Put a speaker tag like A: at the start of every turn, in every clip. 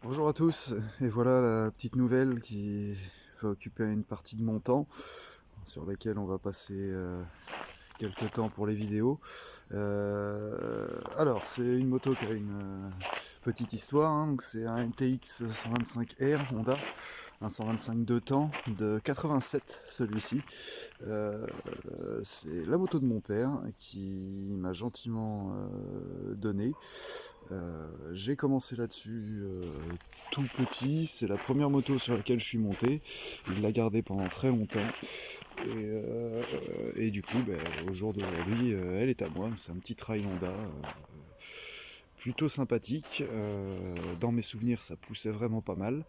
A: Bonjour à tous, et voilà la petite nouvelle qui va occuper une partie de mon temps, sur laquelle on va passer quelques temps pour les vidéos. Alors, c'est une moto qui a une petite histoire, hein. Donc c'est un MTX 125R Honda, un 125 deux temps de 87 celui-ci. Euh, c'est la moto de mon père qui m'a gentiment donné. J'ai commencé là-dessus tout petit, c'est la première moto sur laquelle je suis monté. Il l'a gardée pendant très longtemps. Et du coup, au jour d'aujourd'hui, elle est à moi. C'est un petit trail Honda, plutôt sympathique. Dans mes souvenirs, ça poussait vraiment pas mal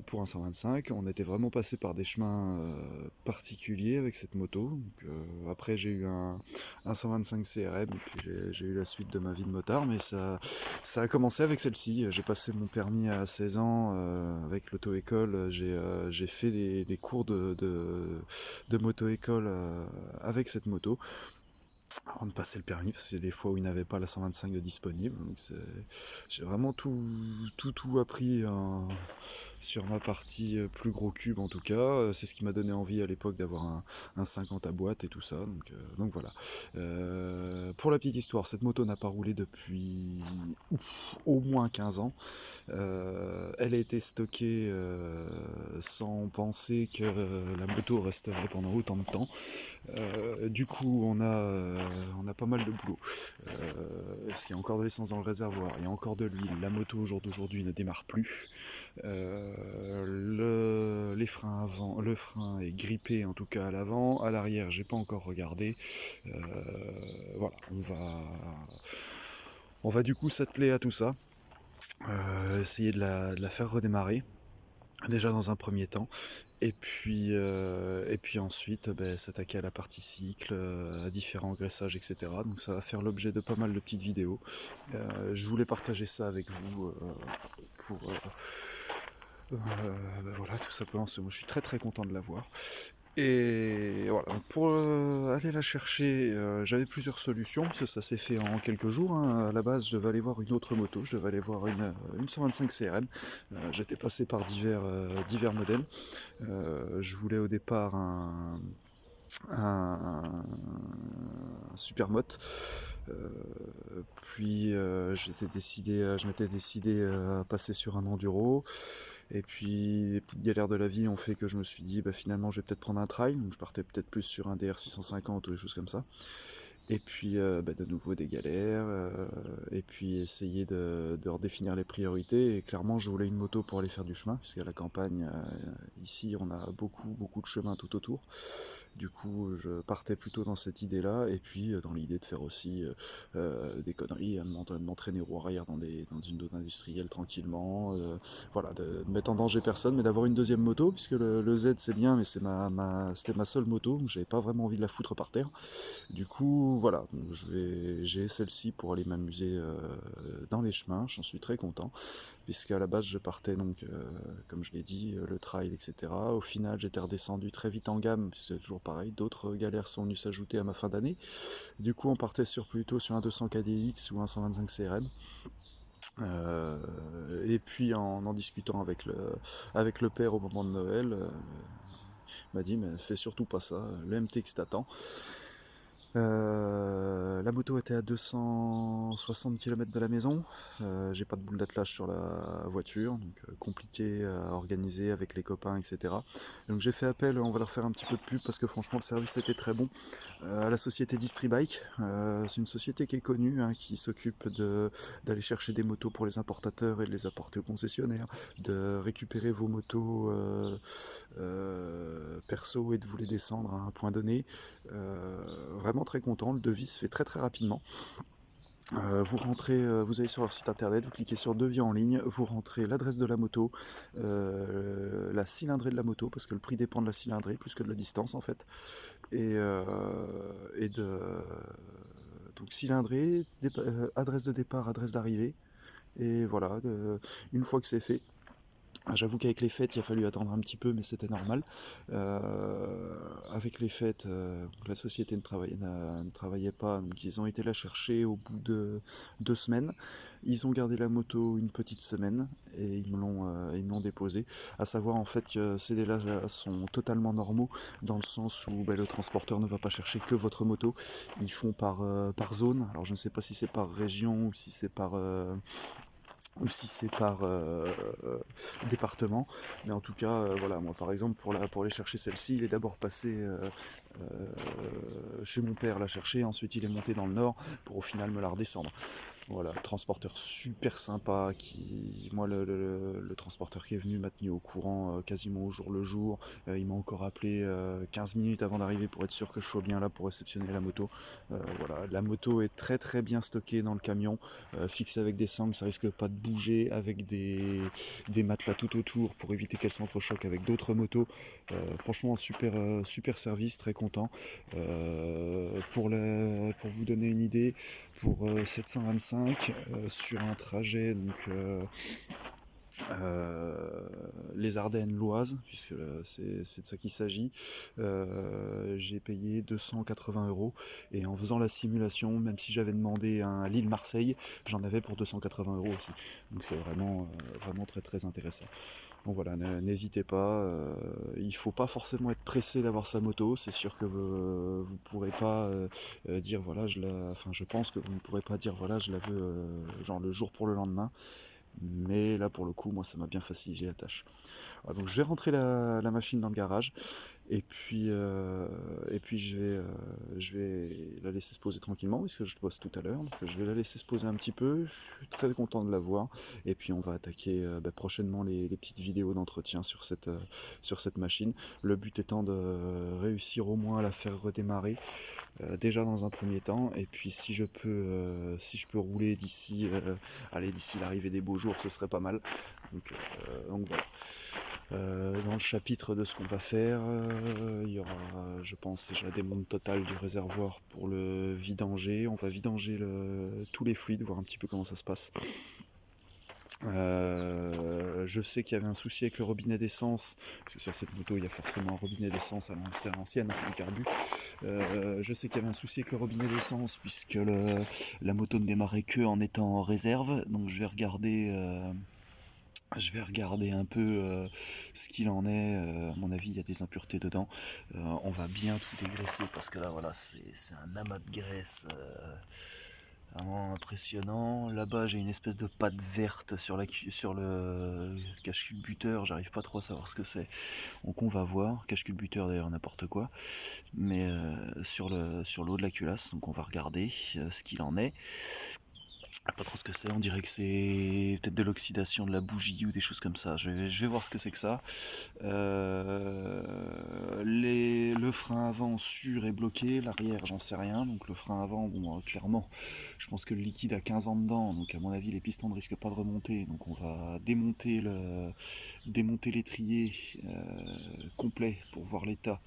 A: pour un 125. On était vraiment passé par des chemins particuliers avec cette moto. Donc, après, j'ai eu un 125 CRM, et puis j'ai eu la suite de ma vie de motard, mais ça a commencé avec celle-ci. J'ai passé mon permis à 16 ans avec l'auto-école. J'ai fait les cours de moto-école avec cette moto avant de passer le permis, parce que c'est des fois où il n'avait pas la 125 de disponible. Donc j'ai vraiment tout appris sur ma partie plus gros cube en tout cas. C'est ce qui m'a donné envie à l'époque d'avoir un 50 à boîte et tout ça. Donc voilà. Pour la petite histoire, cette moto n'a pas roulé depuis au moins 15 ans. Elle a été stockée sans penser que la moto resterait pendant autant de temps. Du coup, on a pas mal de boulot. Parce qu'il y a encore de l'essence dans le réservoir, il y a encore de l'huile. La moto au jour d'aujourd'hui ne démarre plus. Les freins avant, le frein est grippé en tout cas à l'avant. À l'arrière, j'ai pas encore regardé. Euh, voilà, on va du coup s'atteler à tout ça. Essayer de la faire redémarrer. Déjà dans un premier temps, et puis ensuite s'attaquer à la partie cycle, à différents graissages, etc. Donc ça va faire l'objet de pas mal de petites vidéos. Je voulais partager ça avec vous pour voilà, tout simplement, parce que moi je suis très très content de l'avoir. Et voilà, donc pour aller la chercher, j'avais plusieurs solutions, parce que ça s'est fait en quelques jours, hein. À la base, je devais aller voir une autre moto, je devais aller voir une 125 CRM. J'étais passé par divers modèles. Je voulais au départ un Supermoto. Puis je m'étais décidé à passer sur un enduro. Et puis les petites galères de la vie ont fait que je me suis dit finalement je vais peut-être prendre un trail. Donc je partais peut-être plus sur un DR 650 ou des choses comme ça. Et puis de nouveau des galères, et puis essayer de redéfinir les priorités. Et clairement, je voulais une moto pour aller faire du chemin, puisqu'à la campagne, ici, on a beaucoup de chemin tout autour. Du coup, je partais plutôt dans cette idée-là, et puis dans l'idée de faire aussi des conneries, de m'entraîner au arrière dans une zone industrielle tranquillement. Voilà, de mettre en danger personne, mais d'avoir une deuxième moto, puisque le Z c'est bien, mais c'était ma seule moto, donc j'avais pas vraiment envie de la foutre par terre. Du coup, voilà, j'ai celle-ci pour aller m'amuser dans les chemins, j'en suis très content, puisqu'à la base je partais donc, comme je l'ai dit, le trail, etc. Au final, j'étais redescendu très vite en gamme, c'est toujours pareil, d'autres galères sont venues s'ajouter à ma fin d'année. Du coup, on partait plutôt sur un 200 KDX ou un 125 CRM. Et puis en discutant avec le père au moment de Noël, il m'a dit mais fais surtout pas ça, le MTX t'attend. La moto était à 260 km de la maison. J'ai pas de boule d'attelage sur la voiture, donc compliqué à organiser avec les copains, etc. Donc j'ai fait appel, on va leur faire un petit peu de pub parce que franchement le service était très bon, à la société Distribike. C'est une société qui est connue, hein, qui s'occupe d'aller chercher des motos pour les importateurs et de les apporter aux concessionnaires, de récupérer vos motos perso et de vous les descendre à un point donné. Vraiment très content, le devis se fait très très rapidement. Vous allez sur leur site internet, vous cliquez sur devis en ligne, vous rentrez l'adresse de la moto, la cylindrée de la moto, parce que le prix dépend de la cylindrée plus que de la distance en fait, et, euh, et de donc cylindrée, adresse de départ, adresse d'arrivée, et voilà. Une fois que c'est fait, J'avoue qu'avec les fêtes, il a fallu attendre un petit peu, mais c'était normal. Avec les fêtes, la société ne travaillait pas, donc ils ont été la chercher au bout de 2 semaines. Ils ont gardé la moto une petite semaine et ils me l'ont déposée. À savoir en fait que ces délais sont totalement normaux dans le sens où le transporteur ne va pas chercher que votre moto. Ils font par zone. Alors je ne sais pas si c'est par région ou si c'est par département, mais en tout cas, voilà, moi par exemple, pour aller chercher celle-ci, il est d'abord passé chez mon père la chercher, ensuite il est monté dans le nord pour au final me la redescendre. Voilà, transporteur super sympa moi le transporteur qui est venu m'a tenu au courant quasiment au jour le jour. Il m'a encore appelé 15 minutes avant d'arriver pour être sûr que je sois bien là pour réceptionner la moto. Voilà, la moto est très très bien stockée dans le camion, fixée avec des sangles, ça risque pas de bouger, avec des matelas tout autour pour éviter qu'elle s'entrechoque avec d'autres motos. Franchement super service, très content. Pour vous donner une idée, pour 725 sur un trajet les Ardennes, l'Oise, puisque c'est de ça qu'il s'agit. J'ai payé 280 € et en faisant la simulation, même si j'avais demandé un Lille-Marseille, j'en avais pour 280 € aussi. Donc c'est vraiment très très intéressant. Donc voilà, n'hésitez pas, il faut pas forcément être pressé d'avoir sa moto, c'est sûr que vous pourrez pas dire voilà, je pense que vous ne pourrez pas dire voilà, je la veux genre le jour pour le lendemain, mais là pour le coup, moi ça m'a bien facilité la tâche. Voilà, donc je vais rentrer la machine dans le garage, et puis je vais la laisser se poser tranquillement, parce que je bosse tout à l'heure, donc je vais la laisser se poser un petit peu, je suis très content de la voir, et puis on va attaquer prochainement les petites vidéos d'entretien sur cette machine. Le but étant de réussir au moins à la faire redémarrer, déjà dans un premier temps, et puis si je peux rouler d'ici l'arrivée des beaux jours, ce serait pas mal. Donc voilà. Dans le chapitre de ce qu'on va faire, il y aura, je pense, déjà des montes totales du réservoir pour le vidanger. On va vidanger tous les fluides, voir un petit peu comment ça se passe. Je sais qu'il y avait un souci avec le robinet d'essence, parce que sur cette moto il y a forcément un robinet d'essence à l'ancienne, c'est du carbu. Je sais qu'il y avait un souci avec le robinet d'essence, puisque la moto ne démarrait que en étant en réserve, donc je vais regarder un peu ce qu'il en est. À mon avis, il y a des impuretés dedans. On va bien tout dégraisser parce que là, voilà, c'est un amas de graisse vraiment impressionnant. Là-bas, j'ai une espèce de pâte verte sur le cache-culbuteur. J'arrive pas trop à savoir ce que c'est. Donc, on va voir. Cache-culbuteur, d'ailleurs, n'importe quoi. Mais sur le haut de la culasse. Donc, on va regarder ce qu'il en est. Pas trop ce que c'est, on dirait que c'est peut-être de l'oxydation de la bougie ou des choses comme ça. Je vais voir ce que c'est que ça. Le frein avant sûr est bloqué, l'arrière j'en sais rien. Donc le frein avant, bon clairement, je pense que le liquide a 15 ans dedans, donc à mon avis les pistons ne risquent pas de remonter. Donc on va démonter l'étrier complet pour voir l'état,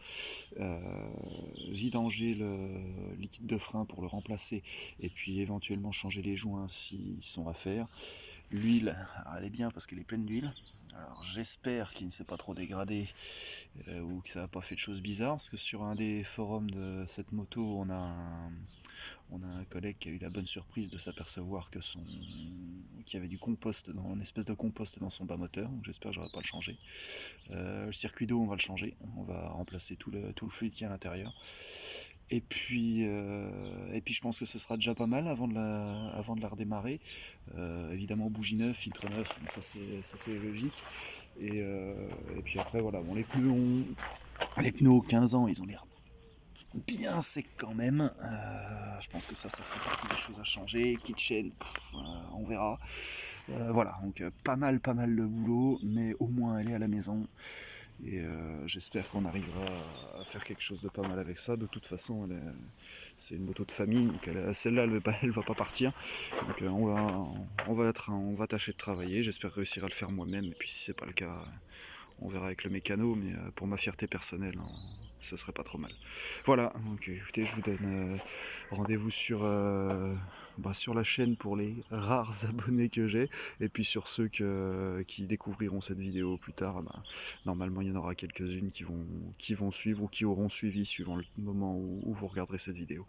A: vidanger le liquide de frein pour le remplacer, et puis éventuellement changer les joints s'ils sont à faire. L'huile, elle est bien parce qu'elle est pleine d'huile. Alors j'espère qu'il ne s'est pas trop dégradé ou que ça n'a pas fait de choses bizarres, parce que sur un des forums de cette moto, on a un collègue qui a eu la bonne surprise de s'apercevoir qu'il y avait une espèce de compost dans son bas moteur, donc j'espère que je n'aurai pas le changer. Le circuit d'eau, on va le changer, on va remplacer tout le fluide qui est à l'intérieur. Et puis je pense que ce sera déjà pas mal avant de la redémarrer. Évidemment bougie neuve, filtre neuf, ça c'est logique. Et puis après voilà, bon, les pneus aux 15 ans, ils ont l'air bien secs quand même. Je pense que ça ferait partie des choses à changer. Kitchen, on verra. Voilà, donc pas mal de boulot, mais au moins elle est à la maison. Et j'espère qu'on arrivera à faire quelque chose de pas mal avec ça. De toute façon, c'est une moto de famille, donc celle-là, elle va pas partir. Donc on va tâcher de travailler. J'espère réussir à le faire moi-même. Et puis si c'est pas le cas, on verra avec le mécano. Mais pour ma fierté personnelle, hein, ce serait pas trop mal. Voilà. Donc écoutez, je vous donne rendez-vous sur la chaîne pour les rares abonnés que j'ai, et puis sur ceux qui découvriront cette vidéo plus tard, normalement il y en aura quelques-unes qui vont suivre ou qui auront suivi suivant le moment où vous regarderez cette vidéo.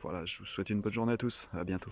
A: Voilà, je vous souhaite une bonne journée à tous, à bientôt.